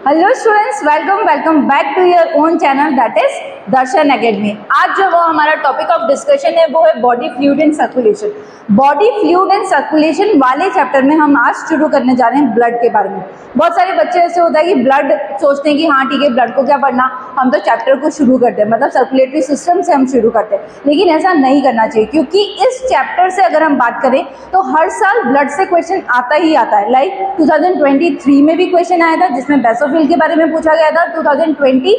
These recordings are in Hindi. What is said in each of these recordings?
Hello students, welcome back to your own channel that is Darshan Academy. आज जो वो हमारा टॉपिक ऑफ डिस्कशन है वो है body fluid and circulation. Body fluid and circulation वाले चैप्टर में हम आज शुरू करने जा रहे हैं ब्लड के बारे में। बहुत सारे बच्चे ऐसे होता है कि ब्लड सोचते हैं कि हाँ ठीक है, ब्लड को क्या पढ़ना, हम तो चैप्टर को शुरू करते हैं, मतलब सर्कुलेटरी सिस्टम से हम शुरू करते हैं। लेकिन ऐसा नहीं करना चाहिए, क्योंकि इस चैप्टर से अगर हम बात करें तो हर साल ब्लड से क्वेश्चन आता ही आता है। लाइक 2023 में भी क्वेश्चन आया था जिसमें बेसोफिल के बारे में पूछा गया था, 2022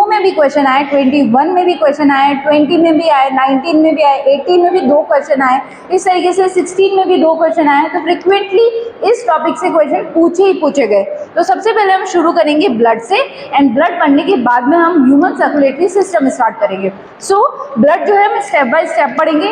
में भी क्वेश्चन आए, 21 में भी क्वेश्चन आए, 20 में भी आए, 19 में भी आए, 18 में भी 2 क्वेश्चन आए, इस तरीके से 16 में भी 2 क्वेश्चन आए। तो फ्रिक्वेंटली इस टॉपिक से क्वेश्चन पूछे गए। तो सबसे पहले हम शुरू करेंगे ब्लड से, एंड ब्लड पढ़ने के बाद में हम ह्यूमन सर्कुलेटरी सिस्टम स्टार्ट करेंगे। सो ब्लड जो है हम स्टेप बाय स्टेप पढ़ेंगे।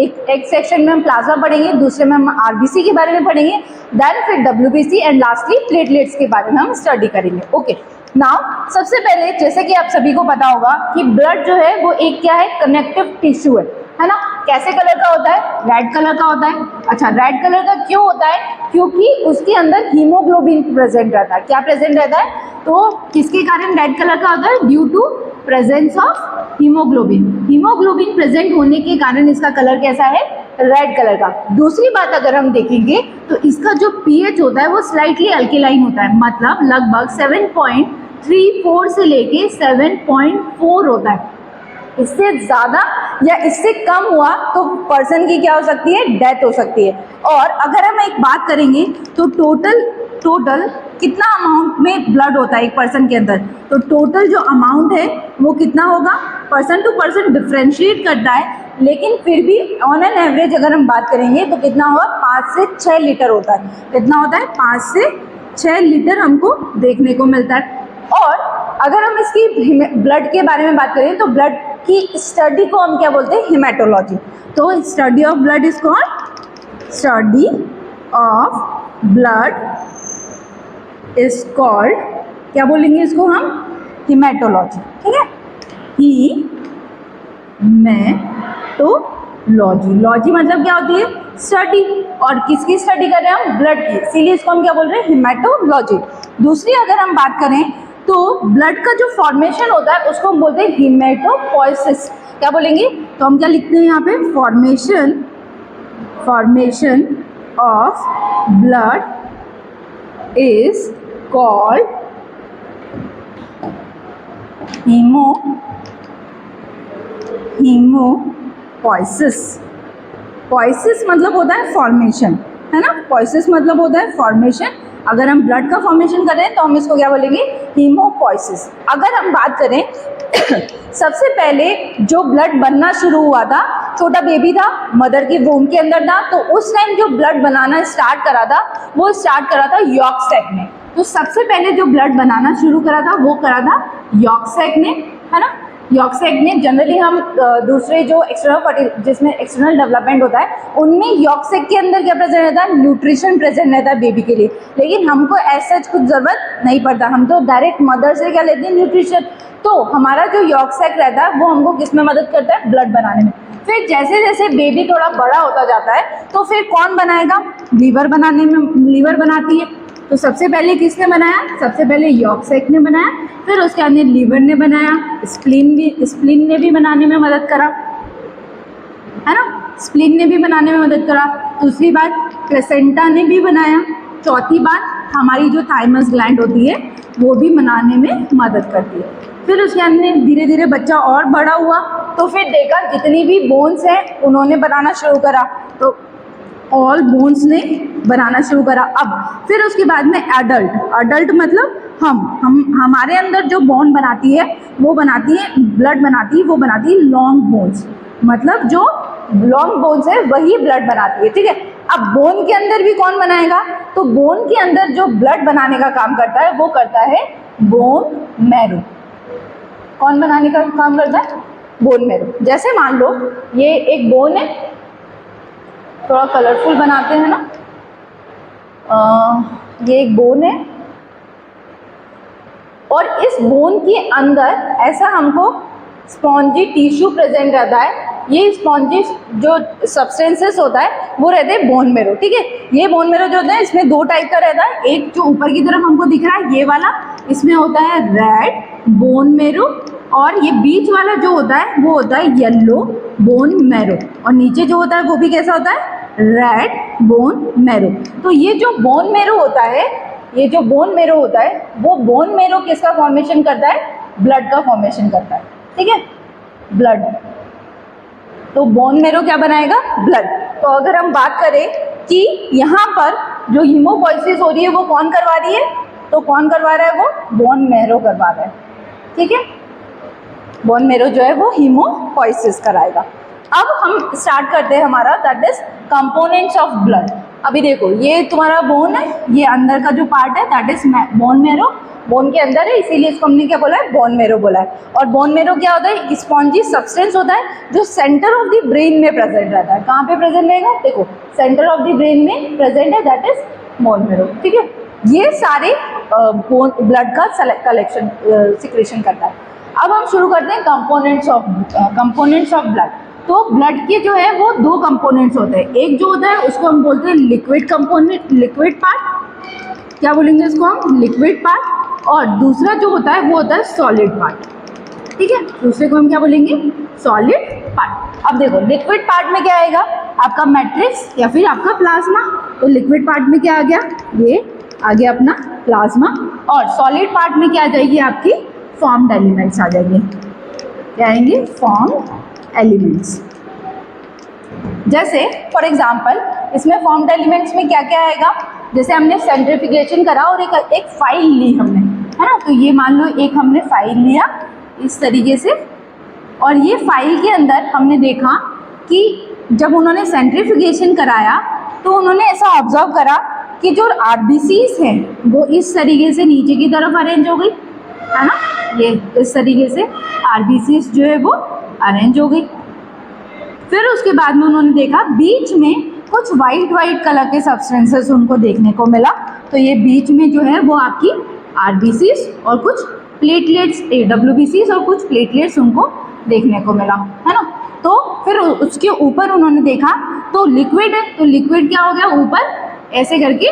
एक सेक्शन में हम प्लाज्मा पढ़ेंगे, दूसरे में हम आरबीसी के बारे में पढ़ेंगे, देन फिर डब्ल्यूबीसी एंड लास्टली प्लेटलेट्स के बारे में हम स्टडी करेंगे। ओके, नाउ सबसे पहले जैसे कि आप सभी को पता होगा कि ब्लड जो है वो एक क्या है, कनेक्टिव टिश्यू है ना। कैसे कलर का होता है? रेड कलर का होता है। अच्छा, रेड कलर का क्यों होता है? क्योंकि उसके अंदर हीमोग्लोबिन प्रेजेंट रहता है। क्या प्रेजेंट रहता है? तो किसके कारण रेड कलर का होता है? Due to presence of haemoglobin. Haemoglobin present होने के कारण इसका कलर कैसा है? रेड कलर का। दूसरी बात अगर हम देखेंगे तो इसका जो पीएच होता है वो स्लाइटली अल्केलाइन होता है, मतलब लगभग 7.34 से लेके 7.4 होता है। इससे ज़्यादा या इससे कम हुआ तो पर्सन की क्या हो सकती है? डेथ हो सकती है। और अगर हम एक बात करेंगे तो टोटल कितना अमाउंट में ब्लड होता है एक पर्सन के अंदर, तो टोटल जो अमाउंट है वो कितना होगा? पर्सन टू पर्सन डिफ्रेंशिएट करता है, लेकिन फिर भी ऑन एन एवरेज अगर हम बात करेंगे तो कितना होगा? 5 से 6 लीटर होता है। कितना होता है? 5 से 6 लीटर हमको देखने को मिलता है। और अगर हम इसकी ब्लड के बारे में बात करें तो ब्लड की स्टडी को हम क्या बोलते हैं? हेमेटोलॉजी। तो study of blood is called, study of blood is called, क्या बोलेंगे इसको हम? हेमेटोलॉजी। ठीक है, हेमेटोलॉजी। लॉजी मतलब क्या होती है? स्टडी। और किसकी स्टडी कर रहे हैं हम? ब्लड की, इसीलिए इसको हम क्या बोल रहे हैं? हेमेटोलॉजी। दूसरी अगर हम बात करें तो ब्लड का जो फॉर्मेशन होता है उसको हम बोलते हैं हेमेटोपोइसिस। क्या बोलेंगे? तो हम क्या लिखते हैं यहाँ पे? Formation of blood is called haemopoiesis. Poiesis मतलब होता है फॉर्मेशन, है ना। पोइसिस मतलब होता है फॉर्मेशन। अगर हम ब्लड का फॉर्मेशन कर रहे हैं तो हम इसको क्या बोलेंगे? हीमोपोइसिस। अगर हम बात करें सबसे पहले जो ब्लड बनना शुरू हुआ था, छोटा बेबी था, मदर की वूम के अंदर था, तो उस टाइम जो ब्लड बनाना स्टार्ट करा था वो स्टार्ट करा था यॉर्कशैक ने। तो सबसे पहले जो ब्लड बनाना शुरू करा था वो करा था यॉर्कशैक ने, है ना। यॉर्कशैक ने जनरली हम दूसरे जो जिसमें एक्सटर्नल डेवलपमेंट होता है उनमें यॉर्कशैक के अंदर क्या प्रेजेंट रहता है? न्यूट्रिशन प्रेजेंट रहता है बेबी के लिए। लेकिन हमको ऐसा कुछ ज़रूरत नहीं पड़ता, हम तो डायरेक्ट मदर से क्या लेते हैं? न्यूट्रिशन। तो हमारा जो यॉर्कशैक रहता है वो हमको किस में मदद करता है? ब्लड बनाने में। फिर जैसे जैसे बेबी थोड़ा बड़ा होता जाता है तो फिर कौन बनाएगा? लीवर बनाती है। तो सबसे पहले किसने बनाया? सबसे पहले यॉर्कशैक ने बनाया, फिर उसके अंदर लीवर ने बनाया, स्प्लीन ने भी बनाने में मदद करा, है ना। स्प्लीन ने भी बनाने में मदद करा। दूसरी बात, प्लेसेंटा ने भी बनाया। चौथी बात, हमारी जो थाइमस ग्लैंड होती है वो भी बनाने में मदद करती है। फिर उसके अंदर धीरे धीरे बच्चा और बड़ा हुआ तो फिर देखा जितनी भी बोन्स हैं उन्होंने बनाना शुरू करा, तो ऑल बोन्स ने बनाना शुरू करा। अब फिर उसके बाद में एडल्ट मतलब हमारे अंदर जो बोन बनाती है वो बनाती है, ब्लड बनाती है, वो बनाती है लॉन्ग बोन्स, मतलब जो लॉन्ग बोन्स है वही ब्लड बनाती है। ठीक है, अब बोन के अंदर भी कौन बनाएगा? तो बोन के अंदर जो ब्लड बनाने का काम करता है वो करता है बोन मैरो। कौन बनाने का काम करता है? Bone marrow. जैसे मान लो ये एक बोन है, थोड़ा कलरफुल बनाते हैं ना, ये एक बोन है और इस बोन के अंदर ऐसा हमको स्पॉन्जी टिश्यू प्रेजेंट रहता है। ये स्पॉन्जी जो सब्सटेंसेस होता है वो रहते हैं बोन मेरो। ठीक है, ये बोन मेरो जो होता है इसमें दो टाइप का रहता है, एक जो ऊपर की तरफ हमको दिख रहा है ये वाला, इसमें होता है रेड बोन मैरो, और ये बीच वाला जो होता है वो होता है येलो बोन मैरो, और नीचे जो होता है वो भी कैसा होता है, रेड बोन मैरो। तो ये जो बोन मैरो होता है, ये जो बोन मैरो होता है वो बोन मैरो किसका फॉर्मेशन करता है, ब्लड का फॉर्मेशन करता है, ठीक है, ब्लड। तो बोन मैरो क्या बनाएगा, ब्लड। तो अगर हम बात करें कि यहाँ पर जो हीमोपोइसिस हो रही है वो कौन करवा रही है, तो कौन करवा रहा है, वो बोन मैरो करवा रहा है, ठीक है, बोन मैरो जो है वो हीमोपोइसिस कराएगा। अब हम स्टार्ट करते हैं हमारा that is components of blood. अभी देखो ये तुम्हारा बोन है, ये अंदर का जो पार्ट है that is bone marrow, bone के अंदर है इसीलिए इसको हमने क्या बोला है, बोन मैरो बोला है। और बोन मैरो क्या होता है, स्पॉन्जी सब्सटेंस होता है जो सेंटर ऑफ द ब्रेन में प्रेजेंट रहता है। कहाँ पे प्रेजेंट रहेगा, देखो सेंटर ऑफ द ब्रेन में प्रेजेंट है, दैट इज बोन मैरो, ठीक है। ये सारे ब्लड का कलेक्शन सिक्रेशन करता है। अब हम शुरू करते हैं कंपोनेंट्स ऑफ ब्लड। तो ब्लड के जो है वो दो कंपोनेंट्स होते हैं, एक जो होता है उसको हम बोलते हैं लिक्विड कंपोनेंट, लिक्विड पार्ट, क्या बोलेंगे इसको हम, लिक्विड पार्ट, और दूसरा जो होता है वो होता है सॉलिड पार्ट, ठीक है, दूसरे को हम क्या बोलेंगे, सॉलिड पार्ट। अब देखो लिक्विड पार्ट में क्या आएगा, आपका मैट्रिक्स या फिर आपका प्लाज्मा। तो लिक्विड पार्ट में क्या आ गया, ये आ गया अपना प्लाज्मा, और सॉलिड पार्ट में क्या आ जाएगी, आपकी फॉर्म्ड एलिमेंट्स आ जाएंगे, क्या आएंगे, फॉर्म्ड एलिमेंट्स। जैसे फॉर एग्जाम्पल इसमें फॉर्म्ड एलिमेंट्स में क्या क्या आएगा, जैसे हमने सेंट्रीफिकेशन करा और एक फाइल ली हमने, है ना, तो ये मान लो एक हमने फाइल लिया इस तरीके से, और ये फाइल के अंदर हमने देखा कि जब उन्होंने सेंट्रीफिकेशन कराया तो उन्होंने ऐसा ऑब्जर्व करा कि जो आरबीसीज हैं वो इस तरीके से नीचे की तरफ अरेंज हो गई, है ना, ये इस तरीके से आरबीसीज जो है वो अरेंज हो गई। फिर उसके बाद में उन्होंने देखा बीच में कुछ वाइट कलर के सब्सटेंसेस उनको देखने को मिला, तो ये बीच में जो है वो आपकी आरबीसीज और कुछ प्लेटलेट्स, डब्ल्यूबीसीज और कुछ प्लेटलेट्स उनको देखने को मिला, है ना। तो फिर उसके ऊपर उन्होंने देखा तो लिक्विड है, तो लिक्विड क्या हो गया, ऊपर ऐसे करके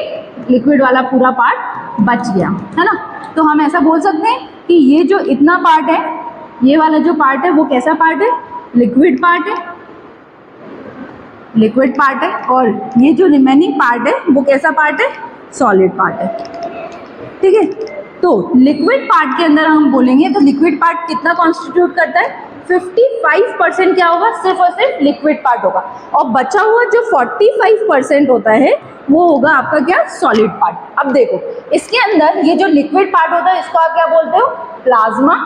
लिक्विड वाला पूरा पार्ट बच गया, है ना। तो हम ऐसा बोल सकते हैं कि ये जो इतना पार्ट है, ये वाला जो पार्ट है वो कैसा पार्ट है, लिक्विड पार्ट है, लिक्विड पार्ट है, और ये जो रिमेनिंग पार्ट है वो कैसा पार्ट है, सॉलिड पार्ट है, ठीक है। तो लिक्विड पार्ट के अंदर हम बोलेंगे तो लिक्विड पार्ट कितना कॉन्स्टिट्यूट करता है, 55% क्या होगा, सिर्फ और सिर्फ लिक्विड पार्ट होगा, और बचा हुआ जो 45% होता है वो होगा आपका क्या, सॉलिड पार्ट। अब देखो इसके अंदर ये जो लिक्विड पार्ट होता है इसको आप क्या बोलते हो, प्लाज्मा,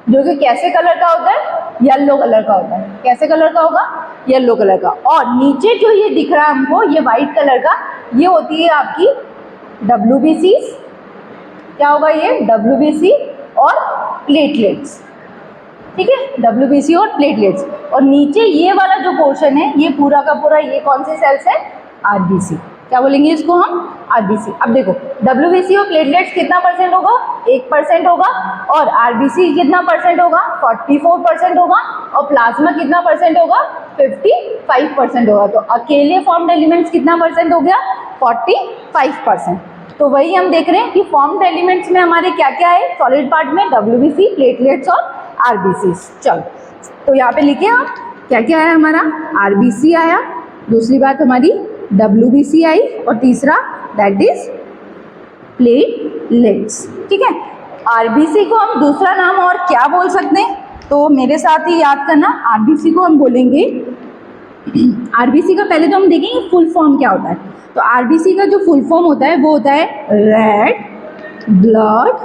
जो कि कैसे कलर का होता है, येलो कलर का होता है, कैसे कलर का होगा, येलो कलर का। और नीचे जो ये दिख रहा है हमको ये वाइट कलर का, ये होती है आपकी डब्ल्यूबीसीज, क्या होगा ये, डब्ल्यूबीसी और प्लेटलेट्स, ठीक है, डब्ल्यूबीसी और प्लेटलेट्स। और नीचे ये वाला जो पोर्शन है ये पूरा का पूरा ये कौन से सेल्स है, आरबीसी, क्या बोलेंगे इसको हम, आरबीसी। अब देखो डब्ल्यूबीसी और प्लेटलेट्स कितना परसेंट होगा, 1% होगा, और आरबीसी कितना परसेंट होगा, 44% होगा, और प्लाज्मा कितना परसेंट होगा, 55% होगा। तो अकेले फॉर्म्ड एलिमेंट्स कितना परसेंट हो गया, 45%। तो वही हम देख रहे हैं कि फॉर्म्ड एलिमेंट्स में हमारे क्या क्या है, सॉलिड पार्ट में डब्ल्यूबीसी, प्लेटलेट्स और आरबीसी। चलो तो यहाँ पे लिखे हम क्या क्या है, हमारा आरबीसी आया, दूसरी बात हमारी डब्ल्यूबीसी आई, और तीसरा दैट इज प्लेटलेट्स, ठीक है। आरबीसी को हम दूसरा नाम और क्या बोल सकते हैं, तो मेरे साथ ही याद करना, आरबीसी को हम बोलेंगे, आरबीसी का पहले तो हम देखेंगे फुल फॉर्म क्या होता है। तो आरबीसी का जो फुल फॉर्म होता है वो होता है रेड ब्लड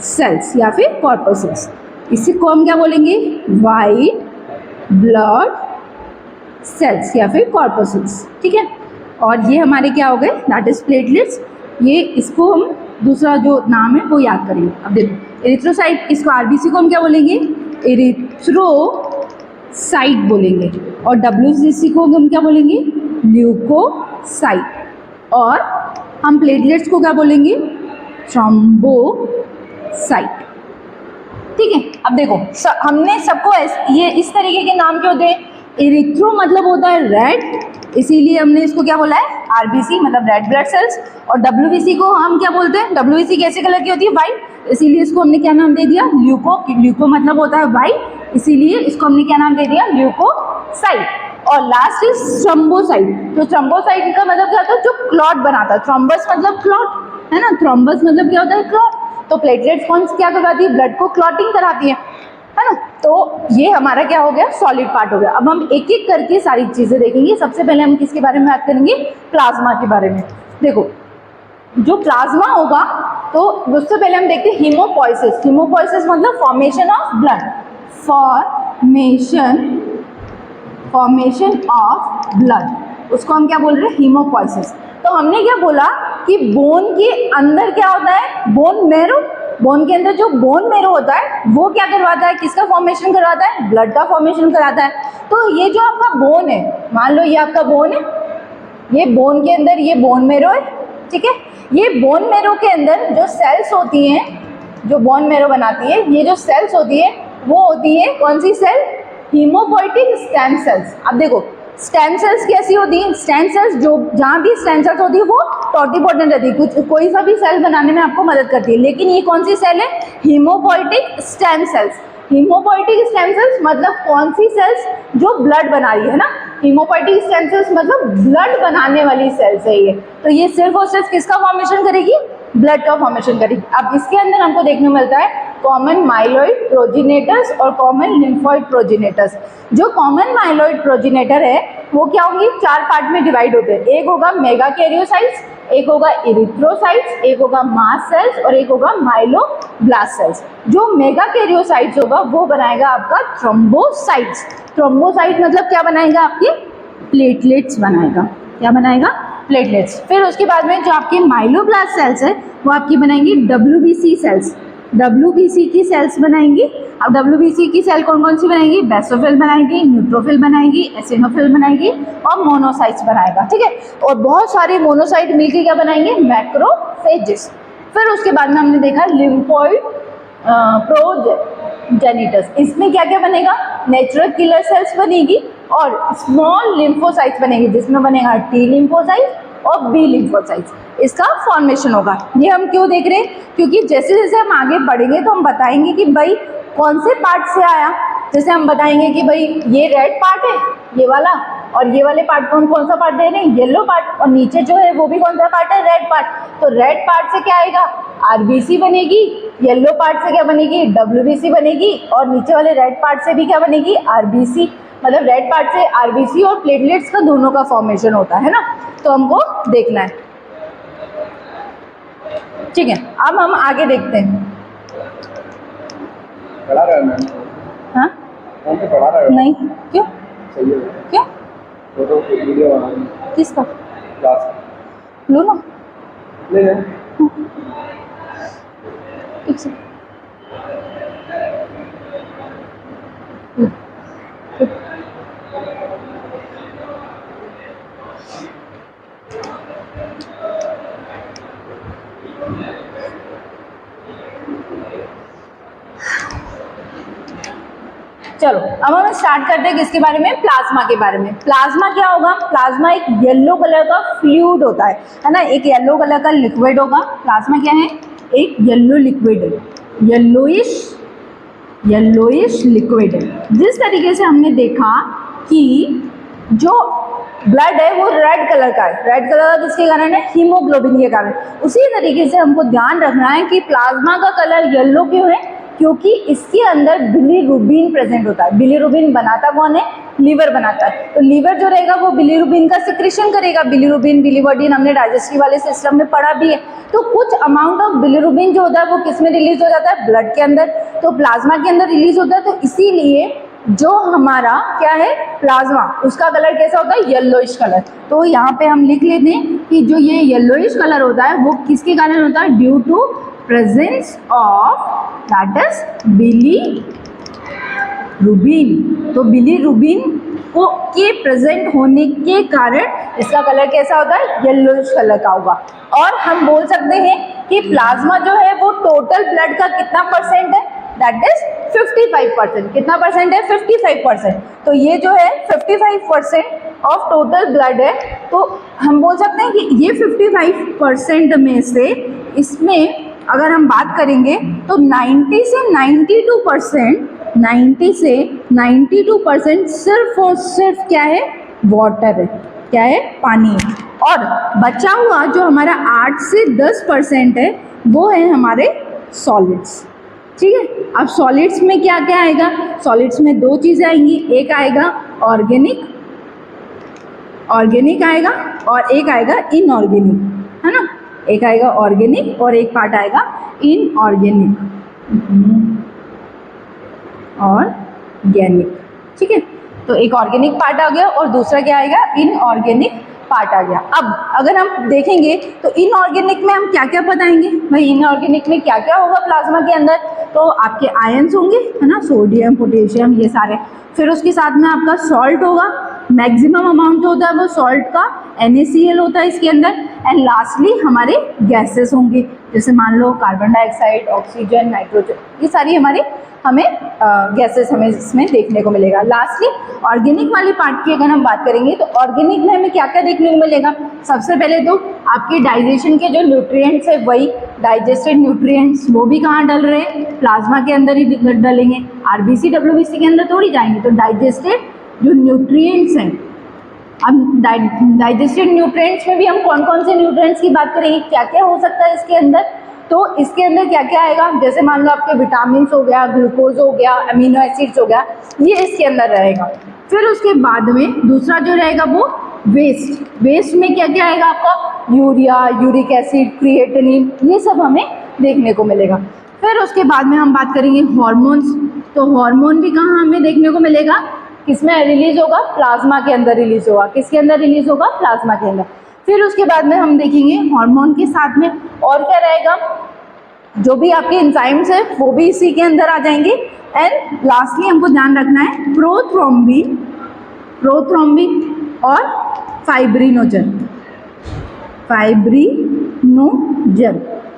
सेल्स या फिर कॉर्पसेल्स, इसी को हम क्या बोलेंगे, वाइट ब्लड सेल्स या फिर कॉर्पसेल्स, ठीक है। और ये हमारे क्या हो गए, दैट इज प्लेटलेट्स। ये इसको हम दूसरा जो नाम है वो याद करेंगे। अब देखो एरिथ्रोसाइट, इसको आरबीसी को हम क्या बोलेंगे, एरिथ्रोसाइट बोलेंगे, और डब्ल्यूबीसी को हम क्या बोलेंगे, ल्यूकोसाइट, और हम प्लेटलेट्स को क्या बोलेंगे, थ्रोम्बोसाइट, ठीक है। अब देखो हमने सबको ये इस तरीके के नाम क्यों दिए, एरिथ्रो मतलब होता है रेड, इसीलिए हमने इसको क्या बोला है, आरबीसी मतलब रेड ब्लड सेल्स, और डब्ल्यूबीसी को हम क्या बोलते हैं, डब्ल्यूबीसी कैसे कलर की होती है, वाइट, इसीलिए इसको हमने क्या नाम दे दिया, ल्यूको मतलब होता है वाइट, इसीलिए इसको हमने क्या नाम दे दिया, ल्यूकोसाइट। और लास्ट इज थ्रोम्बोसाइट। तो थ्रोम्बोसाइट का मतलब क्या होता है, जो क्लॉट बनाता है। थ्रोम्बस मतलब क्लॉट है ना, थ्रोम्बस मतलब क्या होता है, क्लॉट। तो प्लेटलेट्स कौन क्या करवाती है, ब्लड को क्लॉटिंग कराती है ना। तो ये हमारा क्या हो गया, सॉलिड पार्ट हो गया। अब हम एक एक करके सारी चीजें देखेंगे। सबसे पहले हम किसके बारे में बात करेंगे, प्लाज्मा के बारे में। देखो जो प्लाज्मा होगा तो उससे पहले हम देखते हैं हीमोपोइसिस। हीमोपोइसिस मतलब formation of blood, formation of blood, उसको हम क्या बोल रहे हैं, हीमोपोइसिस। तो हमने क्या बोला कि बोन के अंदर क्या होता है, बोन मैरो। बोन के अंदर जो बोन मैरो होता है वो क्या करवाता है, किसका फॉर्मेशन करवाता है, ब्लड का फॉर्मेशन कराता है। तो ये जो आपका बोन है, मान लो ये आपका बोन है, ये बोन के अंदर ये बोन मैरो है, ठीक है। ये बोन मैरो के अंदर जो सेल्स होती हैं, जो बोन मैरो बनाती है, ये जो सेल्स होती है वो होती है कौन सी सेल, हीमोपोइटिक स्टेम सेल्स। अब देखो स्टेम सेल्स कैसी होती हैं, स्टेम सेल्स जो जहाँ भी स्टेम सेल्स होती है वो टोटिपोटेंट रहती है, कुछ कोई सा भी सेल बनाने में आपको मदद करती है। लेकिन ये कौन सी सेल है, haemopoietic stem cells. Haemopoietic stem cells मतलब कौन सी सेल्स, जो ब्लड बना रही है ना। हीमोपोइटिक स्टेम सेल्स मतलब ब्लड बनाने वाली सेल्स है ये। तो ये सिर्फ और सिर्फ किसका फॉर्मेशन करेगी, ब्लड का फॉर्मेशन करेगी। अब इसके अंदर हमको देखने को मिलता है कॉमन माइलॉइड प्रोजिनेटर्स और कॉमन लिम्फोइड प्रोजिनेटर्स। जो कॉमन माइलॉइड प्रोजिनेटर है वो क्या होंगी, 4 पार्ट में डिवाइड होते हैं। एक होगा मेगाकैरियोसाइट्स, एक होगा इरिथ्रोसाइट्स, एक होगा मास्ट सेल्स और एक होगा माइलोब्लास्ट सेल्स। जो मेगाकैरियोसाइट्स होगा वो बनाएगा आपका थ्रोम्बोसाइट्स। थ्रोम्बोसाइट मतलब क्या बनाएगा, आपके प्लेटलेट्स बनाएगा। क्या बनाएगा, प्लेटलेट्स। फिर उसके बाद में जो आपकी माइलोब्लास्ट सेल्स है वो आपकी बनाएंगी WBC सेल्स। WBC की सेल्स बनाएंगी। अब WBC की सेल कौन कौन सी बनाएंगी, बेसोफिल बनाएगी, न्यूट्रोफिल बनाएगी, एसिनोफिल बनाएगी और मोनोसाइट्स बनाएगा, ठीक है। और बहुत सारे मोनोसाइट मिलकर क्या बनाएंगे, मैक्रोफेजेस। फिर उसके बाद में हमने देखा लिम्फोइड प्रोजेनिटस। इसमें क्या क्या बनेगा, नेचुरल किलर सेल्स बनेगी और स्मॉल लिम्फोसाइट्स बनेगी, जिसमें बनेगा T लिम्फोसाइट और B लिम्फोसाइट्स। इसका फॉर्मेशन होगा। ये हम क्यों देख रहे हैं, क्योंकि जैसे जैसे हम आगे बढ़ेंगे तो हम बताएंगे कि भाई कौन से पार्ट से आया। जैसे हम बताएंगे कि भाई ये रेड पार्ट है ये वाला, और ये वाले पार्ट कौन सा पार्ट दे रहे हैं, येलो पार्ट, और नीचे जो है वो भी कौन सा पार्ट है, रेड पार्ट। तो रेड पार्ट से क्या आएगा, RBC बनेगी, येलो पार्ट से क्या बनेगी, WBC बनेगी, और नीचे वाले रेड पार्ट से भी क्या बनेगी, RBC। मतलब रेड पार्ट से RBC और प्लेटलेट्स का दोनों का फॉर्मेशन होता है ना। तो हमको देखना है, ठीक है। अब हम आगे देखते हैं। पढ़ा रहा है मैम, हाँ पढ़ा रहा है नहीं, क्यों सही है, क्यों, फोटो वीडियो बना किसका, क्लास लो ना, ले ले। ठीक से। चलो अब हम स्टार्ट करते हैं किसके बारे में, प्लाज्मा के बारे में। प्लाज्मा क्या होगा, प्लाज्मा एक येलो कलर का फ्लूइड होता है ना, एक येलो कलर का लिक्विड होगा। प्लाज्मा क्या है, एक येलो लिक्विड है, येलोइश लिक्विड है। जिस तरीके से हमने देखा कि जो ब्लड है वो रेड कलर का है, रेड कलर का किसके कारण है, हीमोग्लोबिन के कारण। उसी तरीके से हमको ध्यान रखना है कि प्लाज्मा का कलर येलो क्यों है, क्योंकि इसके अंदर बिलीरुबिन प्रेजेंट होता है। बिलीरुबिन बनाता कौन है, लीवर बनाता है। तो लीवर जो रहेगा वो बिलीरुबिन का सिक्रेशन करेगा। बिलीरुबिन, बिलीवर्डिन हमने डाइजेस्टिव वाले सिस्टम में पढ़ा भी है। तो कुछ अमाउंट ऑफ बिलीरुबिन जो होता है वो किस में रिलीज हो जाता है, ब्लड के अंदर, तो प्लाज्मा के अंदर रिलीज होता है। तो इसीलिए जो हमारा क्या है प्लाज्मा, उसका कलर कैसा होता है, येलोइश कलर। तो यहाँ पे हम लिख लेते हैं कि जो ये येलोइश कलर होता है वो किसके कारण होता है, due to presence of that is bilirubin. तो बिलीरुबिन को के प्रेजेंट होने के कारण इसका कलर कैसा होता है, येलोइश कलर का होगा। और हम बोल सकते हैं कि प्लाज्मा जो है वो टोटल ब्लड का कितना परसेंट है, दैट इज 55%। कितना परसेंट है, 55%। तो ये जो है 55% ऑफ टोटल ब्लड है। तो हम बोल सकते हैं कि ये 55% में से इसमें अगर हम बात करेंगे तो 90 से 92% सिर्फ और सिर्फ क्या है, वाटर है, क्या है, पानी है। और बचा हुआ जो हमारा 8 से 10% है वो है हमारे सॉलिड्स। ठीक है, अब सॉलिड्स में क्या क्या आएगा, सॉलिड्स में दो चीज़ें आएंगी, एक आएगा ऑर्गेनिक आएगा और एक आएगा इनऑर्गेनिक, है ना। एक आएगा ऑर्गेनिक और एक पार्ट आएगा इनऑर्गेनिक, ऑर्गेनिक। ठीक है, तो एक ऑर्गेनिक पार्ट आ गया और दूसरा क्या आएगा, इनऑर्गेनिक पार्ट आ गया। अब अगर हम देखेंगे तो इनऑर्गेनिक में हम क्या क्या बताएंगे भाई, इनऑर्गेनिक में क्या क्या होगा प्लाज्मा के अंदर, तो आपके आयंस होंगे, है ना, सोडियम पोटेशियम ये सारे। फिर उसके साथ में आपका सॉल्ट होगा, मैक्सिमम अमाउंट होता है वो सॉल्ट का, NaCl होता है इसके अंदर। एंड लास्टली हमारे गैसेस होंगे, जैसे मान low carbon dioxide, oxygen, nitrogen, ये सारी हमें गैसेस हमें इसमें देखने को मिलेगा। लास्टली ऑर्गेनिक वाली पार्ट की अगर हम बात करेंगे तो ऑर्गेनिक में हमें क्या क्या देखने को मिलेगा, सबसे पहले तो आपके डाइजेशन के जो न्यूट्रिएंट्स है वही डाइजेस्टेड न्यूट्रिएंट्स, वो भी कहाँ डल रहे हैं, प्लाज्मा के अंदर ही डलेंगे, RBC WBC के अंदर थोड़ी जाएंगे। तो डाइजेस्टेड जो न्यूट्रिएंट्स हैं, अब डाइजेस्टेड न्यूट्रिएंट्स में भी हम कौन कौन से न्यूट्रिएंट्स की बात करेंगे, क्या क्या हो सकता है इसके अंदर, तो इसके अंदर क्या क्या आएगा, जैसे मान लो आपके विटामिन हो गया, ग्लूकोज हो गया, अमीनो एसिड्स हो गया, ये इसके अंदर रहेगा। फिर उसके बाद में दूसरा जो रहेगा वो वेस्ट में क्या क्या आएगा आपका, यूरिया, यूरिक एसिड, क्रिएटिनिन, ये सब हमें देखने को मिलेगा। फिर उसके बाद में हम बात करेंगे हार्मोन्स, तो हार्मोन भी कहाँ हमें देखने को मिलेगा, किसमें रिलीज होगा, प्लाज्मा के अंदर रिलीज होगा। किसके अंदर रिलीज होगा, प्लाज्मा के अंदर। फिर उसके बाद में हम देखेंगे हार्मोन के साथ में और क्या रहेगा, जो भी आपके एंजाइम्स है वो भी इसी के अंदर आ जाएंगे। एंड लास्टली हमको ध्यान रखना है प्रोथ्रोम्बिन और फाइब्रिनोजन,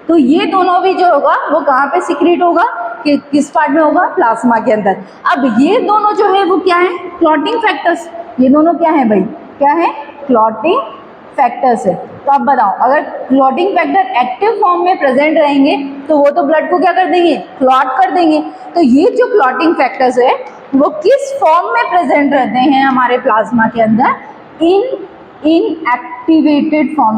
तो ये दोनों भी जो होगा वो कहाँ पे सिक्रेट होगा, कि किस पार्ट में होगा, प्लाज्मा के अंदर। अब ये दोनों जो है वो क्या है, क्लॉटिंग फैक्टर्स, ये दोनों क्या है भाई, क्या है, क्लॉटिंग फैक्टर्स है। तो आप बताओ, अगर क्लॉटिंग फैक्टर एक्टिव फॉर्म में प्रेजेंट रहेंगे तो वो तो ब्लड को क्या कर देंगे, क्लॉट कर देंगे। तो ये जो क्लॉटिंग फैक्टर्स है वो किस फॉर्म में प्रेजेंट रहते हैं हमारे प्लाज्मा के अंदर, इनएक्टिवेटेड फॉर्म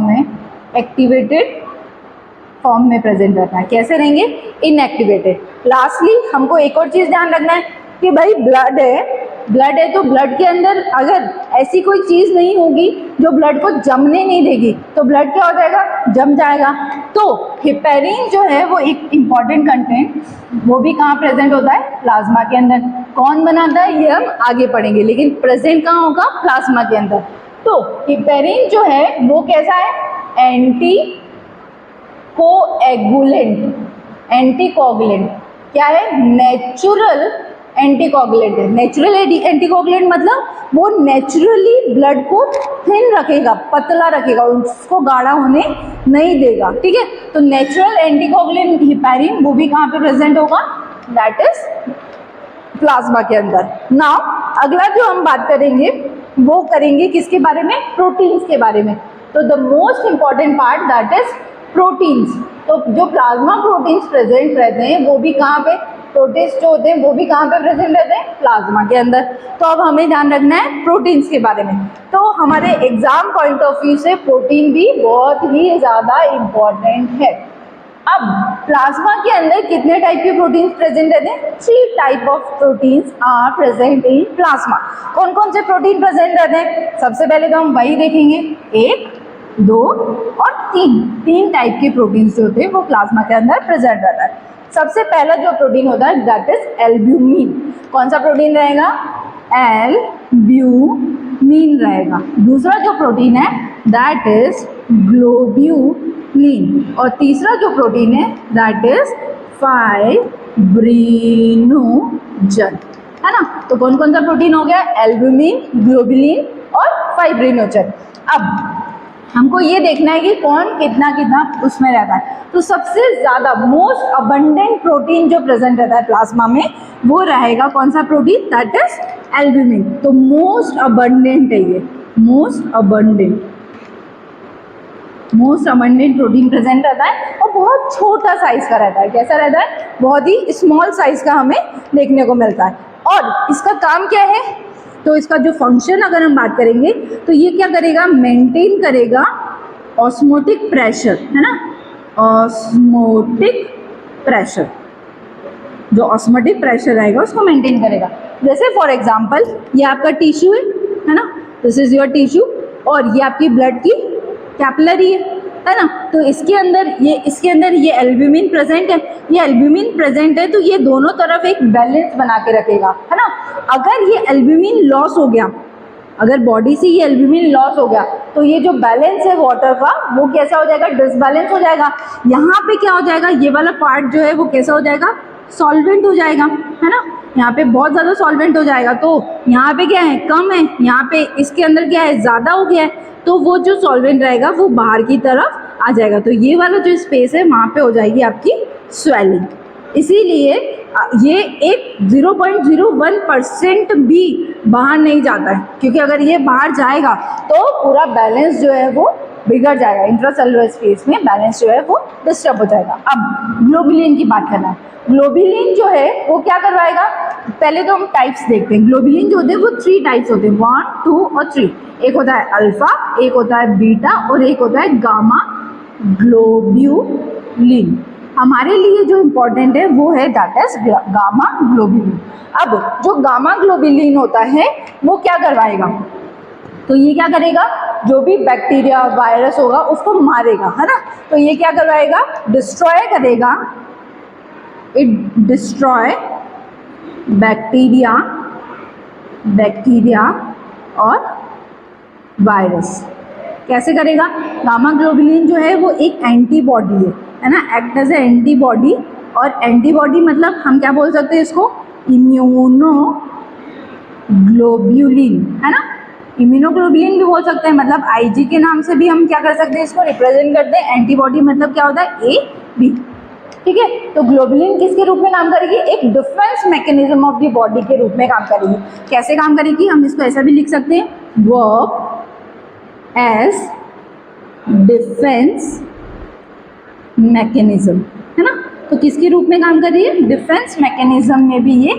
में प्रेजेंट रहता है। कैसे रहेंगे, इनएक्टिवेटेड। लास्टली हमको एक और चीज़ ध्यान रखना है कि भाई ब्लड है तो ब्लड के अंदर अगर ऐसी कोई चीज़ नहीं होगी जो ब्लड को जमने नहीं देगी तो ब्लड क्या हो जाएगा, जम जाएगा। तो हेपेरिन जो है वो एक इम्पॉर्टेंट कंटेंट, वो भी कहाँ प्रेजेंट होता है, प्लाज्मा के अंदर। कौन बनाता है ये हम आगे पढ़ेंगे, लेकिन प्रेजेंट कहाँ होगा, प्लाज्मा के अंदर। तो हेपेरिन जो है वो कैसा है, एंटीकोगुलेंट, क्या है, नेचुरल एंटीकोगुलेंट है। नेचुरल एंटीकोगुलेंट मतलब वो नेचुरली ब्लड को थिन रखेगा, पतला रखेगा, उसको गाढ़ा होने नहीं देगा। ठीक है, तो नेचुरल एंटीकोगुलेंट हेपेरिन वो भी कहाँ पे प्रेजेंट होगा, दैट इज प्लाज्मा के अंदर। नाउ अगला जो हम बात करेंगे वो करेंगे किसके बारे में, प्रोटीन्स के बारे में। तो the most important part that is proteins. तो जो प्लाज्मा प्रोटीन्स प्रेजेंट रहते हैं वो भी कहाँ पे, प्रोटीन्स जो होते हैं वो भी कहाँ पे प्रेजेंट रहते हैं, प्लाज्मा के अंदर। तो अब हमें ध्यान रखना है प्रोटीन्स के बारे में। तो हमारे एग्जाम पॉइंट ऑफ व्यू से प्रोटीन भी बहुत ही ज़्यादा इम्पॉर्टेंट है। अब प्लाज्मा के अंदर कितने टाइप के प्रोटीन्स प्रेजेंट रहते हैं, 3 type of proteins are present in plasma. कौन कौन से प्रोटीन प्रेजेंट रहते हैं, सबसे पहले तो हम वही देखेंगे, 1, 2 और 3 टाइप के प्रोटीन्स जो होते हैं वो प्लाज्मा के अंदर प्रेजेंट रहता है। सबसे पहला जो प्रोटीन होता है दैट इज एल्ब्यूमिन। कौन सा प्रोटीन रहेगा, एल्ब्यूमिन रहेगा। दूसरा जो प्रोटीन है दैट इज ग्लोब्यूलिन और तीसरा जो प्रोटीन है दैट इज फाइब्रिनोजन, है ना। तो कौन कौन सा प्रोटीन हो गया, एल्ब्यूमिन, ग्लोब्यूलिन और फाइब्रिनोजन। अब हमको ये देखना है कि कौन कितना कितना उसमें रहता है। तो सबसे ज़्यादा मोस्ट अबंडेंट प्रोटीन जो प्रेजेंट रहता है प्लाज्मा में वो रहेगा कौन सा प्रोटीन, दैट इज एल्ब्यूमिन। तो मोस्ट अबंडेंट है ये, most abundant most abundant protein present रहता है और बहुत छोटा साइज का रहता है। कैसा रहता है? बहुत ही स्मॉल साइज का हमें देखने को मिलता है। और इसका काम क्या है? तो इसका जो फंक्शन अगर हम बात करेंगे तो ये क्या करेगा? मेंटेन करेगा ऑस्मोटिक प्रेशर, है ना, ऑस्मोटिक प्रेशर, जो ऑस्मोटिक प्रेशर रहेगा उसको मेंटेन करेगा। जैसे फॉर एग्जांपल ये आपका टिश्यू है ना, दिस इज योर टिश्यू, और ये आपकी ब्लड की कैपिलरी है ना, तो इसके अंदर ये एल्ब्यूमिन प्रेजेंट है। ये एल्ब्यूमिन प्रेजेंट है तो ये दोनों तरफ एक बैलेंस बना के रखेगा, है ना। अगर ये एल्ब्यूमिन लॉस हो गया, अगर बॉडी से ये एल्ब्यूमिन लॉस हो गया तो ये जो बैलेंस है वाटर का वो कैसा हो जाएगा? डिसबैलेंस हो जाएगा। यहाँ पे क्या हो जाएगा? ये वाला पार्ट जो है वो कैसा हो जाएगा? सॉल्वेंट हो जाएगा, है ना। यहाँ पे बहुत ज़्यादा सॉल्वेंट हो जाएगा, तो यहाँ पे क्या है? कम है, यहाँ पे इसके अंदर क्या है? ज़्यादा हो गया है, तो वो जो सॉल्वेंट रहेगा वो बाहर की तरफ आ जाएगा, तो ये वाला जो स्पेस है वहाँ पे हो जाएगी आपकी स्वेलिंग। इसीलिए ये एक 0.01% भी बाहर नहीं जाता है, क्योंकि अगर ये बाहर जाएगा तो पूरा बैलेंस जो है वो बिगड़ जाएगा, इंट्रासेलुलर स्पेस में बैलेंस जो है वो डिस्टर्ब हो जाएगा। अब ग्लोबुलिन की बात करना है। ग्लोबुलिन जो है वो क्या करवाएगा? पहले तो हम टाइप्स देखते हैं। ग्लोबुलिन जो होते हैं वो 3 टाइप्स होते हैं, 1, 2 और 3। एक होता है अल्फा, एक होता है बीटा और एक होता है गामा ग्लोब्यूलिन। हमारे लिए जो इम्पोर्टेंट है वो है दैट इज गामा ग्लोबुलिन। अब जो गामा ग्लोबुलिन होता है वो क्या करवाएगा? तो ये क्या करेगा? जो भी बैक्टीरिया वायरस होगा उसको मारेगा, है ना। तो ये क्या करवाएगा? डिस्ट्रॉय करेगा, इट डिस्ट्रॉय बैक्टीरिया और वायरस। कैसे करेगा? गामा ग्लोबुलिन जो है वो एक एंटीबॉडी है ना, एक्ट एज ए एंटीबॉडी। और एंटीबॉडी मतलब हम क्या बोल सकते हैं इसको? इम्यूनोग्लोबुलिन, है ना। इम्यूनोग्लोबुलिन भी बोल सकते हैं, मतलब आईजी के नाम से भी हम क्या कर सकते हैं? इसको रिप्रेजेंट करते हैं। एंटीबॉडी मतलब क्या होता है? ए बी, ठीक है। तो ग्लोबुलिन किसके रूप में काम करेगी? एक defence mechanism of the body के रूप में काम करेगी। कैसे काम करेगी? हम इसको ऐसा भी लिख सकते हैं, वर्क एज डिफेंस मैकेनिज्म, है ना। तो किसके रूप में काम कर रही है? डिफेंस मैकेनिज्म में भी ये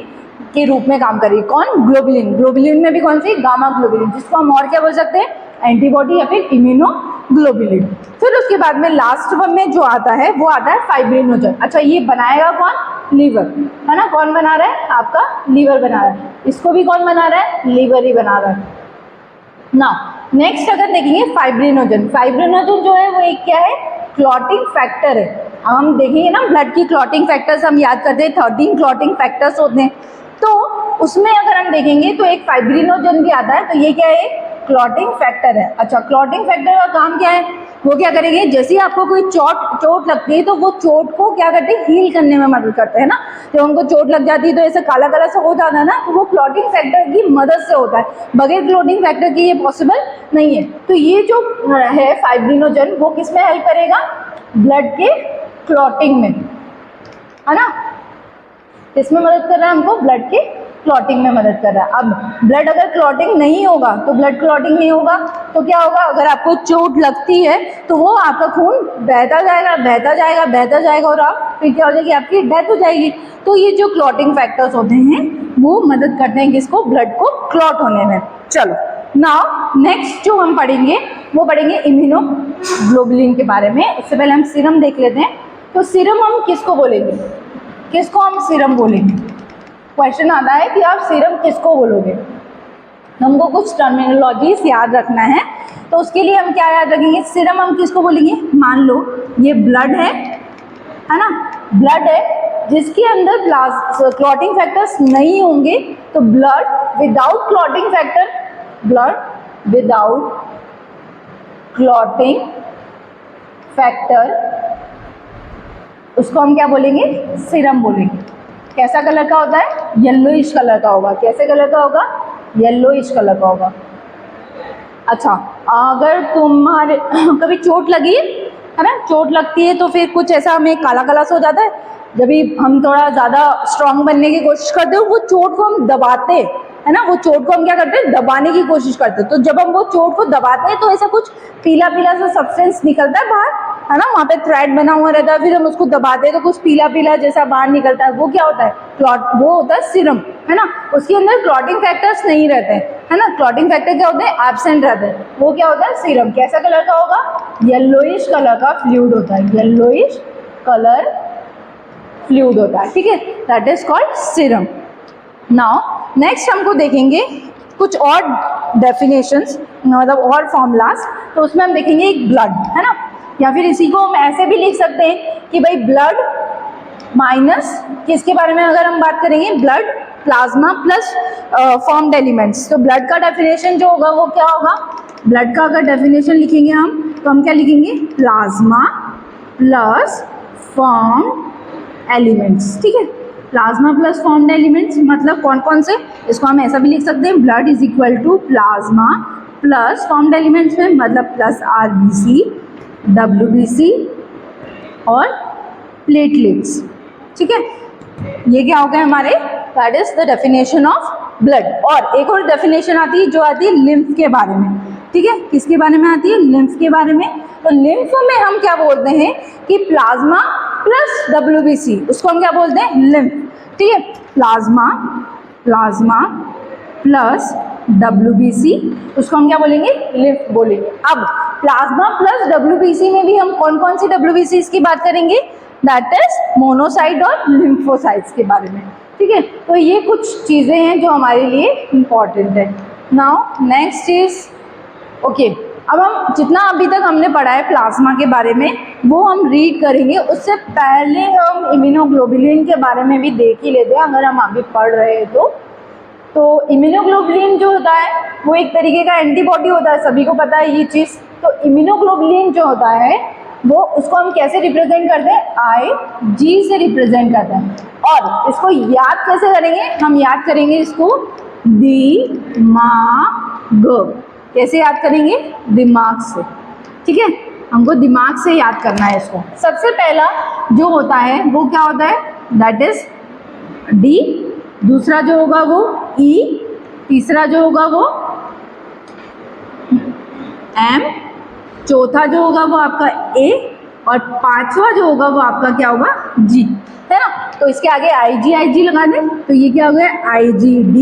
के रूप में काम कर रही है। कौन? ग्लोबुलिन। ग्लोबुलिन में भी कौन सी? गामा ग्लोबुलिन, जिसको हम और क्या बोल सकते हैं? एंटीबॉडी या फिर इम्यूनोग्लोबुलिन। फिर उसके बाद में लास्ट वन में जो आता है वो आता है फाइब्रिनोजन। अच्छा, ये बनाएगा कौन? लीवर, है ना। कौन बना रहा है? आपका लीवर बना रहा है। इसको भी कौन बना रहा है? लीवर ही बना रहा है ना। नेक्स्ट अगर देखेंगे फाइब्रिनोजन। फाइब्रिनोजन जो है वो एक क्या है? क्लॉटिंग फैक्टर है। हम देखेंगे ना ब्लड की क्लॉटिंग फैक्टर्स हम याद करते हैं, 13 क्लॉटिंग फैक्टर्स होते हैं, तो उसमें अगर हम देखेंगे तो एक फाइब्रिनोजन भी आता है। तो ये क्या है? क्लॉटिंग फैक्टर है। अच्छा, क्लॉटिंग फैक्टर का काम क्या है? वो क्या करेंगे? जैसे ही आपको कोई चोट लगती है तो वो चोट को क्या करते हैं? हील करने में मदद करते हैं ना। जब हमको चोट लग जाती है तो ऐसा काला काला सा हो जाता है ना, तो वो क्लॉटिंग फैक्टर की मदद से होता है। बगैर क्लॉटिंग फैक्टर के ये पॉसिबल नहीं है। तो ये जो है फाइब्रिनोजन वो किस में हेल्प करेगा? ब्लड के क्लॉटिंग में, है ना। किसमें मदद कर रहा है हमको? ब्लड के क्लॉटिंग में मदद कर रहा है। अब ब्लड अगर क्लॉटिंग नहीं होगा तो ब्लड क्लॉटिंग नहीं होगा तो क्या होगा? अगर आपको चोट लगती है तो वो आपका खून बहता जाएगा बहता जाएगा बहता जाएगा और आप फिर क्या हो जाएगी? आपकी डेथ हो जाएगी। तो ये जो क्लॉटिंग फैक्टर्स होते हैं वो मदद करते हैं किसको? ब्लड को क्लॉट होने में। चलो नाउ नेक्स्ट जो हम पढ़ेंगे वो पढ़ेंगे इम्यूनोग्लोबुलिन के बारे में। इससे पहले हम सीरम देख लेते हैं। तो सीरम हम किसको बोलेंगे? किसको हम सीरम बोलेंगे? क्वेश्चन आता है कि आप सीरम किसको बोलोगे। हमको कुछ टर्मिनोलॉजीज याद रखना है, तो उसके लिए हम क्या याद रखेंगे? सीरम हम किसको बोलेंगे? मान लो ये ब्लड है ना, ब्लड है जिसके अंदर क्लॉटिंग फैक्टर्स नहीं होंगे, तो blood without clotting factor, blood without clotting factor, उसको हम क्या बोलेंगे? सीरम बोलेंगे। कैसा कलर का होता है? येलोइश कलर का होगा। कैसे कलर का होगा? येलोइश कलर का होगा। अच्छा, अगर तुम्हारे कभी चोट लगी है ना, चोट लगती है तो फिर कुछ ऐसा हमें काला काला सा हो जाता है। जब भी हम थोड़ा ज़्यादा स्ट्रांग बनने की कोशिश करते हो वो चोट को हम दबाते है ना, वो चोट को हम क्या करते हैं, दबाने की कोशिश करते हैं। तो जब हम वो चोट को दबाते हैं तो ऐसा कुछ पीला पीला सा सब्सटेंस निकलता है बाहर, है ना, वहाँ पे थ्रेड बना हुआ रहता है, फिर हम उसको दबाते हैं तो कुछ पीला पीला जैसा बाहर निकलता है, वो क्या होता है, क्लॉट, वो होता है सीरम, है ना। उसके अंदर क्लॉटिंग फैक्टर्स नहीं रहते हैं, है ना, क्लॉटिंग फैक्टर क्या होते हैं, एब्सेंट रहते हैं, वो क्या होता है, सीरम। कैसा कलर का होगा, येलोइश कलर का फ्लूइड होता है, येलोइश कलर फ्लूइड होता है, ठीक है, that is called serum. Now next हमको देखेंगे कुछ और डेफिनेशंस, मतलब और फॉर्मूलाज। तो उसमें हम देखेंगे एक ब्लड, है ना, या फिर इसी को हम ऐसे भी लिख सकते हैं कि भाई ब्लड माइनस किसके बारे में अगर हम बात करेंगे, blood plasma plus formed elements. तो ब्लड का डेफिनेशन जो होगा वो क्या होगा, ब्लड का अगर डेफिनेशन लिखेंगे हम तो हम क्या लिखेंगे, प्लाज्मा प्लस फॉर्म्ड एलिमेंट्स, ठीक है, प्लाज्मा प्लस फॉर्म्ड एलिमेंट्स मतलब कौन कौन से, इसको हम ऐसा भी लिख सकते हैं, blood is equal to plasma plus formed elements में मतलब प्लस आरबीसी, डब्ल्यूबीसी और प्लेटलेट्स, ठीक है, ये क्या हो गए हमारे, that is the definition of blood. और एक और डेफिनेशन आती है जो आती है लिम्फ के बारे में, ठीक है, किसके बारे में आती है, लिम्फ के बारे में। तो लिम्फ में हम क्या बोलते हैं कि प्लाज्मा प्लस डब्ल्यूबीसी, उसको हम क्या बोलते हैं, लिम्फ, ठीक है, प्लाज्मा प्लाज्मा प्लस डब्ल्यूबीसी, उसको हम क्या बोलेंगे, लिम्फ बोलेंगे। अब प्लाज्मा प्लस डब्ल्यूबीसी में भी हम कौन कौन सी डब्ल्यूबीसी की बात करेंगे, दैट इज मोनोसाइट और लिम्फोसाइट्स के बारे में, ठीक है। तो ये कुछ चीज़ें हैं जो हमारे लिए इम्पॉर्टेंट है। नाउ नेक्स्ट इज ओके, अब हम जितना अभी तक हमने पढ़ा है प्लाज्मा के बारे में वो हम रीड करेंगे, उससे पहले हम इम्यूनोग्लोबुलिन के बारे में भी देख ही लेते हैं अगर हम अभी पढ़ रहे हैं तो इम्यूनोग्लोबुलिन जो होता है वो एक तरीके का एंटीबॉडी होता है, सभी को पता है ये चीज़। तो इम्यूनोग्लोबुलिन जो होता है वो उसको हम कैसे रिप्रेजेंट करते हैं, IG से रिप्रेजेंट करते हैं। और इसको याद कैसे करेंगे, हम याद करेंगे इसको दिमाग, कैसे याद करेंगे, दिमाग से, ठीक है, हमको दिमाग से याद करना है इसको। सबसे पहला जो होता है वो क्या होता है, दैट इज D, दूसरा जो होगा वो E, तीसरा जो होगा वो M, चौथा जो होगा वो आपका A और पांचवा जो होगा वो आपका क्या होगा, G, है ना। तो इसके आगे IG लगा दें तो ये क्या हो गया, IgD,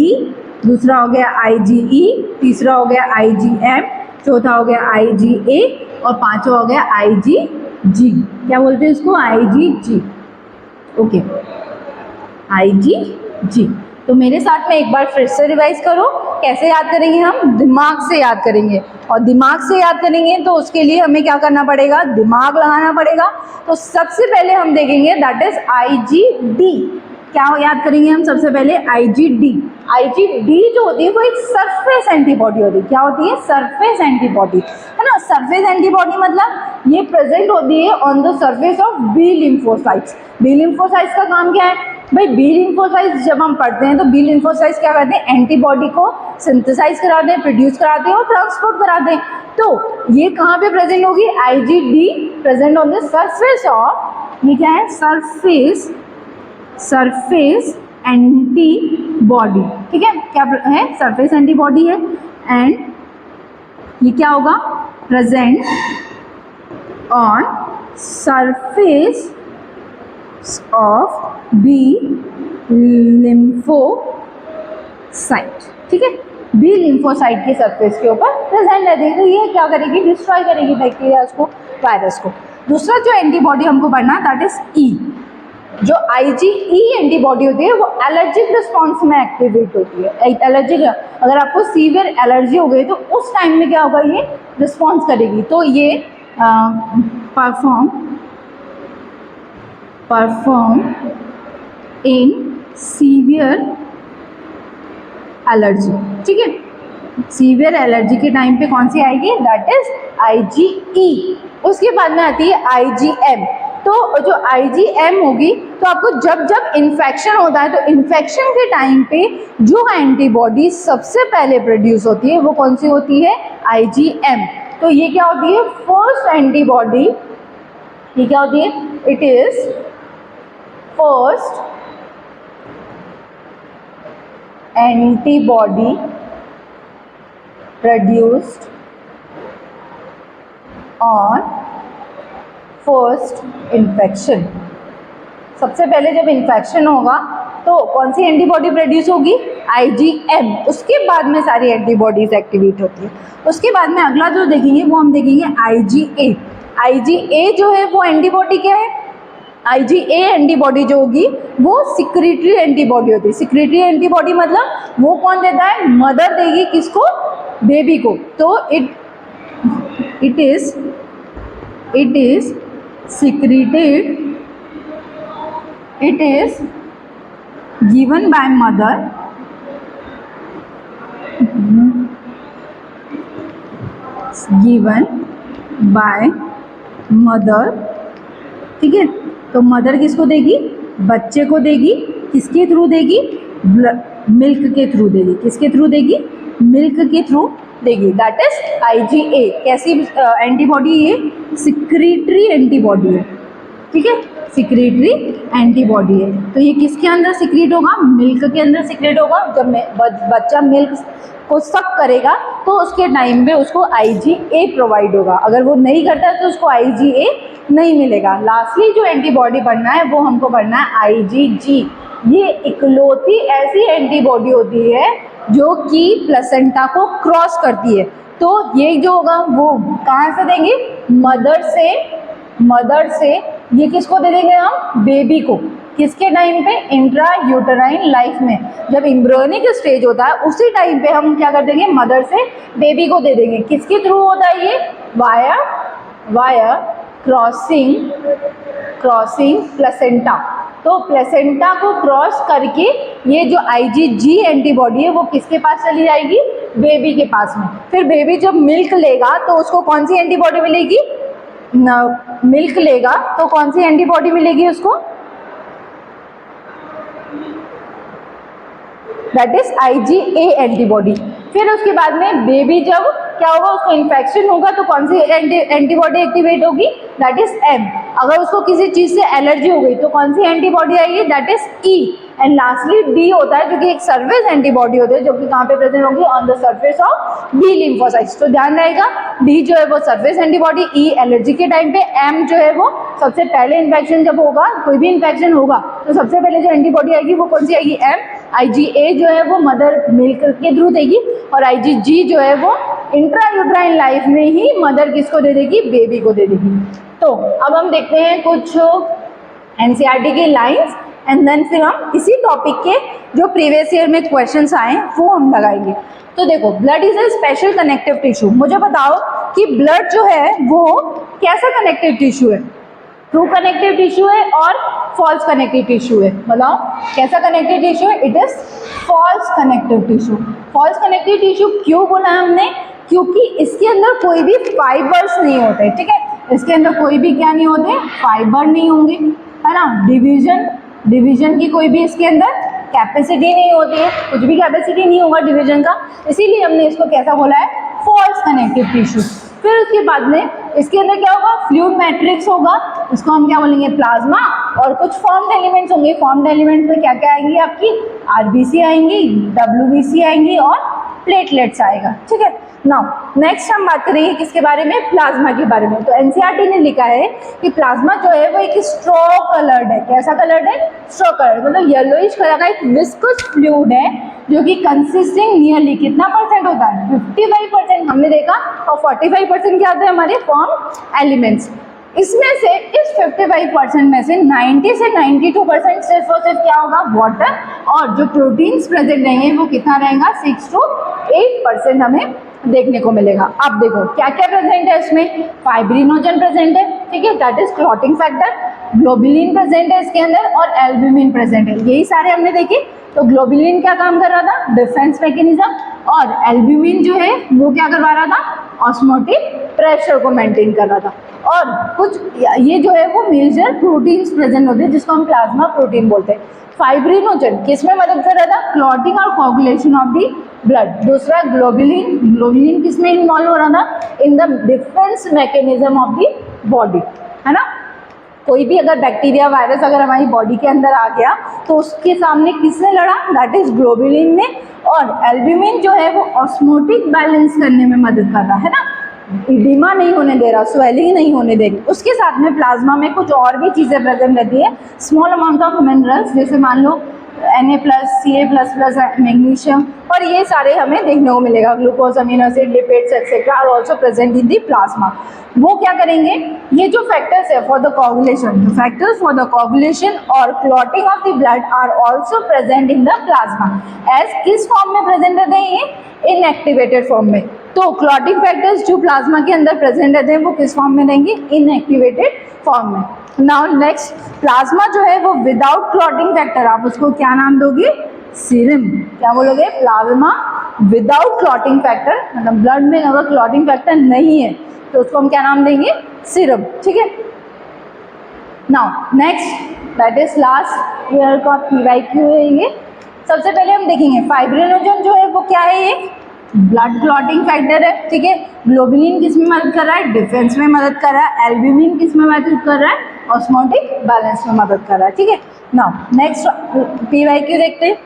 दूसरा हो गया IgE, तीसरा हो गया IgM, चौथा हो गया IgA और पांचवा हो गया IgG। क्या बोलते हैं इसको, IgG, ओके, IgG। तो मेरे साथ में एक बार फिर से रिवाइज करो, कैसे याद करेंगे, हम दिमाग से याद करेंगे। और दिमाग से याद करेंगे तो उसके लिए हमें क्या करना पड़ेगा, दिमाग लगाना पड़ेगा। तो सबसे पहले हम देखेंगे दैट इज IgD। क्या याद करेंगे हम सबसे पहले, IgD। IgD जो होती है वो एक सरफेस एंटीबॉडी होती है, क्या होती है, सरफेस एंटीबॉडी, है ना। सरफेस एंटीबॉडी मतलब ये प्रेजेंट होती है on the surface of B lymphocytes. B lymphocytes का काम क्या है भाई, बी लिम्फोसाइट्स जब हम पढ़ते हैं तो बी लिम्फोसाइट्स क्या करते हैं, एंटीबॉडी को सिंथेसाइज कराते हैं, प्रोड्यूस कराते हैं और ट्रांसपोर्ट कराते हैं। तो ये कहाँ पे प्रेजेंट होगी, IgD present on the surface of, ये क्या है, सरफेस एंटीबॉडी, ठीक है, क्या है, सरफेस एंटीबॉडी है। एंड ये क्या होगा, present on surface of B lymphocyte, ठीक है, बी लिम्फोसाइट के सरफेस के ऊपर प्रेजेंट रहती है। तो ये क्या करेगी, डिस्ट्रॉय करेगी बैक्टीरिया को, वायरस को। दूसरा जो एंटीबॉडी हमको पढ़ना दैट इज E। जो IgE एंटीबॉडी होती है वो एलर्जिक रिस्पॉन्स में एक्टिवेट होती है। एलर्जिक, अगर आपको सीवियर एलर्जी हो गई तो उस टाइम में क्या होगा, ये रिस्पॉन्स करेगी। तो ये परफॉर्म इन सीवियर एलर्जी, ठीक है, सीवियर एलर्जी के टाइम पे कौन सी आएगी, दैट इज IgE। उसके बाद में आती है IgM। तो जो IgM होगी तो आपको जब जब इन्फेक्शन होता है तो इन्फेक्शन के टाइम पे जो एंटीबॉडी सबसे पहले प्रोड्यूस होती है वो कौन सी होती है, IgM। तो ये क्या होती है, फर्स्ट एंटीबॉडी, ये क्या होती है, it is first antibody produced on first infection. सबसे पहले जब इन्फेक्शन होगा तो कौन सी एंटीबॉडी प्रोड्यूस होगी? IgM। उसके बाद में सारी एंटीबॉडीज एक्टिवेट होती है। उसके बाद में अगला जो देखेंगे वो हम देखेंगे IgA। IgA जो है वो एंटीबॉडी क्या है? IgA एंटीबॉडी जो होगी वो सिक्रेटरी एंटीबॉडी होती है। सिक्रेटरी एंटीबॉडी मतलब वो कौन देता है? मदर देगी किसको? बेबी को। तो it is secreted, it is given by mother, given by mother। ठीक है, तो मदर किसको देगी? बच्चे को देगी। किसके थ्रू देगी? मिल्क के थ्रू देगी। किसके थ्रू देगी? मिल्क के थ्रू देगी। That is IgA। कैसी एंटीबॉडी? ये सिक्रेटरी एंटीबॉडी है। ठीक है, सिक्रेटरी एंटीबॉडी है। तो ये किसके अंदर सिक्रेट होगा? मिल्क के अंदर सिक्रेट होगा। जब बच्चा मिल्क को सक करेगा तो उसके टाइम पे उसको IgA प्रोवाइड होगा। अगर वो नहीं करता है तो उसको IgA नहीं मिलेगा। लास्टली जो एंटीबॉडी बनना है वो हमको बनना है IgG। ये इकलौती ऐसी एंटीबॉडी होती है जो कि प्लेसेंटा को क्रॉस करती है। तो ये जो होगा वो कहाँ से देंगे? मदर से ये किसको दे देंगे हम? बेबी को। किसके टाइम पे? इंट्रा यूटेराइन लाइफ में। जब एम्ब्रियोनिक स्टेज होता है उसी टाइम पे हम क्या कर देंगे? मदर से बेबी को दे देंगे। किसके थ्रू होता है ये? Via crossing placenta. तो प्लेसेंटा को क्रॉस करके ये जो IgG एंटीबॉडी है वो किसके पास चली जाएगी? बेबी के पास में। फिर बेबी जब मिल्क लेगा तो उसको कौन सी एंटीबॉडी मिलेगी? मिल्क लेगा तो कौन सी एंटीबॉडी मिलेगी उसको? That is IgA antibody. फिर उसके बाद में बेबी जब क्या होगा? उसको इन्फेक्शन होगा तो कौन सी एंटीबॉडी एक्टिवेट होगी? That is M। अगर उसको किसी चीज़ से एलर्जी हो गई तो कौन सी एंटीबॉडी आएगी? That is E। And lastly D होता है जो कि एक सर्फेस एंटीबॉडी होती है जो कि कहाँ पे प्रेजेंट होगी? On the surface of B lymphocytes. तो ध्यान रहेगा, D जो है वो सर्फेस एंटीबॉडी, E एलर्जी के टाइम पे, M जो है वो सबसे पहले इन्फेक्शन जब होगा, कोई भी इन्फेक्शन होगा तो सबसे पहले जो एंटीबॉडी आएगी वो कौन सी आएगी? M। IgA जो है वो मदर मिल्क के थ्रू देगी और IgG जो है वो इंट्रा यूट्राइन लाइफ में ही मदर किसको दे देगी? बेबी को दे देगी। तो अब हम देखते हैं कुछ NCERT की लाइंस एंड देन फिर हम इसी टॉपिक के जो प्रीवियस ईयर में क्वेश्चंस आए वो हम लगाएंगे। तो देखो, blood is a special connective tissue. मुझे बताओ कि ब्लड जो है वो कैसा कनेक्टिव टिश्यू है? ट्रू कनेक्टिव टिश्यू है और फॉल्स कनेक्टिव टिश्यू है? बताओ कैसा कनेक्टिव टिश्यू है? It is false connective tissue. False connective tissue क्यों बोला हमने? क्योंकि इसके अंदर कोई भी फाइबर्स नहीं होते। ठीक है, इसके अंदर कोई भी क्या नहीं होते? फाइबर नहीं होंगे, है ना। डिवीजन की कोई भी इसके अंदर कैपेसिटी नहीं होती है, कुछ भी कैपेसिटी नहीं होगा डिवीजन का, इसीलिए हमने इसको कैसा बोला है? False connective tissue. फिर उसके बाद में इसके अंदर क्या होगा? फ्लूइड मैट्रिक्स होगा, इसको हम क्या बोलेंगे? प्लाज्मा। और कुछ फॉर्म्ड एलिमेंट्स होंगे। फॉर्म्ड एलिमेंट्स में क्या क्या आएंगी? आपकी RBC आएंगी, WBC आएंगी और प्लेटलेट्स आएगा। ठीक है, नाउ नेक्स्ट हम बात करेंगे किसके बारे में? प्लाज्मा के बारे में। तो NCERT ने लिखा है कि प्लाज्मा जो है वो एक स्ट्रॉ कलर्ड है। कैसा कलर्ड है? स्ट्रॉ कलर्ड, मतलब येलोइश कलर का एक विस्कस फ्लूइड है जो कि कंसिस्टिंग नियरली कितना परसेंट होता है? 55% हमने देखा, और 45% क्या होता है? हमारे फॉर्म एलिमेंट्स। इसमें से इस 55% में से 90 से 92% सिर्फ और सिर्फ क्या होगा? वाटर। और जो प्रोटीन्स प्रेजेंट रहेंगे वो कितना रहेगा? 6 to 8% हमें देखने को मिलेगा। अब देखो क्या क्या प्रेजेंट है इसमें? फाइब्रिनोजन प्रेजेंट है, ठीक है, that is clotting factor. Globulin present है इसके अंदर और एल्ब्यूमिन प्रेजेंट है। यही सारे हमने देखे। तो ग्लोबुलिन क्या काम कर रहा था? Defence mechanism. और एल्ब्यूमिन जो है वो क्या करवा रहा था? ऑस्मोटिक प्रेशर को मेंटेन कर रहा था। और कुछ ये जो है वो मेजर प्रोटीन्स प्रेजेंट होते हैं जिसको हम प्लाज्मा प्रोटीन बोलते हैं। फाइब्रिनोजन किसमें मदद कर रहा था? क्लॉटिंग और कोगुलेशन ऑफ दी ब्लड। दूसरा ग्लोबुलिन किसमें इन्वॉल्व हो रहा था? In the defence mechanism of the body, है ना। कोई भी अगर बैक्टीरिया वायरस अगर हमारी बॉडी के अंदर आ गया तो उसके सामने किसने लड़ा, दैट इज ग्लोबुलिन ने। और एल्ब्यूमिन जो है वो ऑस्मोटिक बैलेंस करने में मदद कर रहा है ना, इडिमा नहीं होने दे रहा, स्वेलिंग नहीं होने दे रही। उसके साथ में प्लाज्मा में कुछ और भी चीज़ें प्रेजेंट रहती है, स्मॉल अमाउंट ऑफ मिनरल्स, जैसे मान लो Na+, Ca++, मैग्नीशियम, और ये सारे हमें देखने को मिलेगा। Glucose, amino acid, lipids etcetera are also present in the plasma. वो क्या करेंगे, ये जो फैक्टर्स है for the coagulation, factors for the coagulation और clotting of the blood are also present in the plasma. As किस फॉर्म में प्रेजेंट रहते हैं ये, इनएक्टिवेटेड फॉर्म में। तो क्लॉटिंग फैक्टर्स जो प्लाज्मा के अंदर प्रेजेंट रहते हैं वो किस फॉर्म में रहेंगे, इनएक्टिवेटेड फॉर्म में। नाउ नेक्स्ट, प्लाज्मा जो है वो विदाउट क्लॉटिंग फैक्टर, आप उसको क्या नाम दोगे, सीरम। क्या बोलोगे, प्लाज्मा विदाउट क्लॉटिंग फैक्टर, मतलब ब्लड में अगर क्लॉटिंग फैक्टर नहीं है तो उसको हम क्या नाम देंगे, सीरम। ठीक है। Now next, that is last year का PYQ है ये। सबसे पहले हम देखेंगे फाइब्रिनोजन जो है वो क्या है, ये ब्लड क्लॉटिंग फैक्टर है। ठीक है। ग्लोबुलिन किस में मदद कर रहा है, डिफेंस में मदद कर रहा है। एल्ब्यूमिन किस में मदद कर रहा है, ऑस्मोटिक बैलेंस में मदद कर रहा है। ठीक है। नाउ नेक्स्ट PYQ देखते हैं।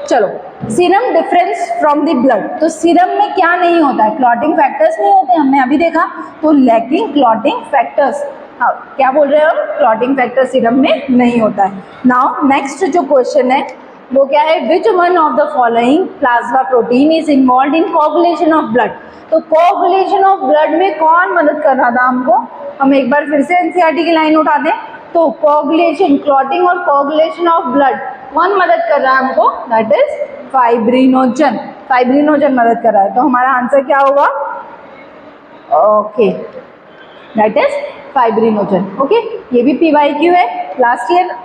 चलो, serum difference from the blood. तो सीरम में क्या नहीं होता है, क्लॉटिंग फैक्टर्स नहीं होते, हमने अभी देखा। तो लैकिंग क्लॉटिंग फैक्टर्स, हाँ क्या बोल रहे हैं हम, क्लॉटिंग फैक्टर सीरम में नहीं होता है। नाउ नेक्स्ट जो क्वेश्चन है वो क्या है, which one of the following plasma protein is involve in coagulation of blood. तो कोगुलेशन ऑफ ब्लड में कौन मदद कर रहा था हमको, हम एक बार फिर से NCERT की लाइन उठा दें तो कोगुलेशन, क्लॉटिंग और कोगुलेशन ऑफ ब्लड कौन मदद कर रहा है हमको, दैट इज फाइब्रिनोजन। फाइब्रिनोजन मदद कर रहा है। तो हमारा आंसर क्या होगा, okay, that is fibrinogen. Okay, ये भी PYQ है last year.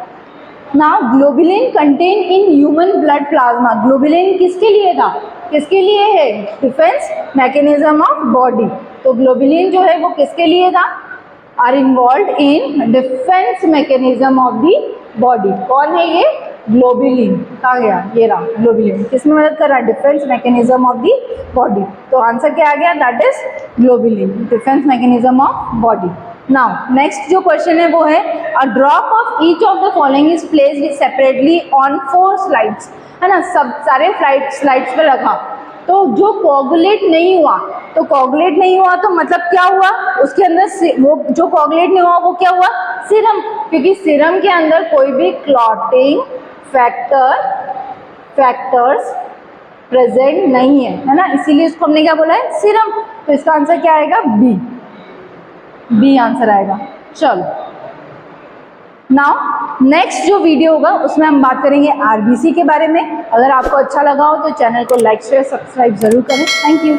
Now globulin content in human blood plasma. Globulin किसके लिए था, किसके लिए है, डिफेंस मैकेनिज्म ऑफ बॉडी। तो ग्लोबुलिन जो है वो किसके लिए था, are involved in defence mechanism of the body. कौन है ये, ग्लोबुलिन। कहाँ गया, ये रहा ग्लोबुलिन, किसमें मदद कर रहा है, defence mechanism of the body. तो आंसर क्या आ गया, that is globulin, defence mechanism of body. Now next जो क्वेश्चन है वो है, a drop of each of the following is placed separately on 4 slides, है ना, सब सारे स्लाइड्स पे रखा। तो जो कोगुलेट नहीं हुआ, तो कोगुलेट नहीं हुआ तो मतलब क्या हुआ, उसके अंदर वो जो कोगुलेट नहीं हुआ वो क्या हुआ, सीरम। क्योंकि सीरम के अंदर कोई भी क्लॉटिंग फैक्टर्स प्रेजेंट नहीं है ना, इसीलिए इसको हमने क्या बोला है, सीरम। तो इसका आंसर क्या आएगा, बी आंसर आएगा। चलो, नाउ नेक्स्ट जो वीडियो होगा उसमें हम बात करेंगे RBC के बारे में। अगर आपको अच्छा लगा हो तो चैनल को लाइक शेयर सब्सक्राइब जरूर करें। Thank you.